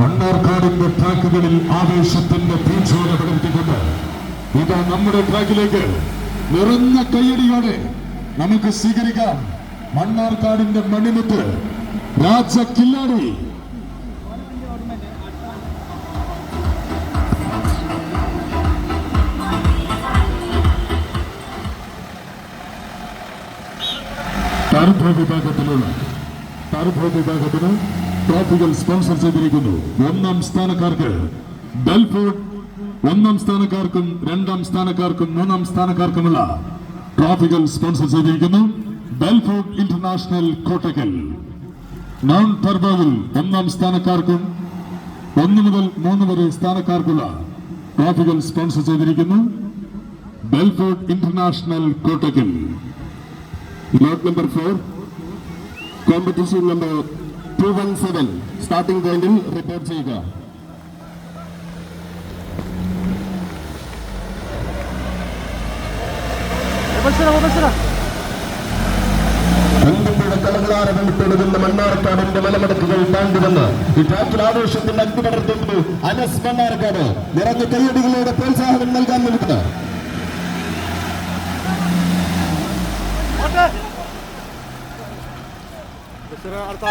മണ്ണാർക്കാടിന്റെ ട്രാക്കുകളിൽ ആവേശത്തിന്റെ തീച്ചോര പകർത്തിക്കൊണ്ട് ഇതാ നമ്മുടെ ട്രാക്കിലേക്ക് നിറഞ്ഞ കയ്യടിയോടെ നമുക്ക് സ്വീകരിക്കാം മണ്ണാർക്കാടിന്റെ മണിമുത്ത് രാജ കില്ലാടി. ടർബോ വിഭാഗത്തിന് ട്രോഫികൾ സ്പോൺസർ ചെയ്തിരിക്കുന്നു. ഒന്നാം സ്ഥാനക്കാർക്ക് ബെൽഫോർഡ്, ഒന്നാം സ്ഥാനക്കാർക്കും രണ്ടാം സ്ഥാനക്കാർക്കും മൂന്നാം സ്ഥാനക്കാർക്കുമുള്ള ട്രോഫികൾ സ്പോൺസർ ചെയ്തിരിക്കുന്നു. Belford international Kottakkal. നോൺ ടർബോയിൽ ഒന്നാം സ്ഥാനക്കാർക്കും 1 മുതൽ 3 വരെ സ്ഥാനക്കാർക്കുള്ള ട്രോഫികൾ സ്പോൺസർ ചെയ്തിരിക്കുന്നു. Belford international Kottakkal. Lot number 4, competition number 217 starting പോയിന്റിൽ റിപ്പോർട്ട് ചെയ്യുക. കളകളാരവിട്ടൊടുകുന്ന മണ്ണാർക്കാടിന്റെ മലമടക്കുകൾ താണ്ടി വന്ന് ഈ ട്രാക്കിൽ ആവേശത്തിന്റെ അഗ്നി പടർത്തുന്നു അനസ് മണ്ണാർക്കാട്. നിറഞ്ഞ കയ്യടികളോടെ പ്രോത്സാഹനം നൽകാൻ നിൽക്കുന്നത് അടുത്ത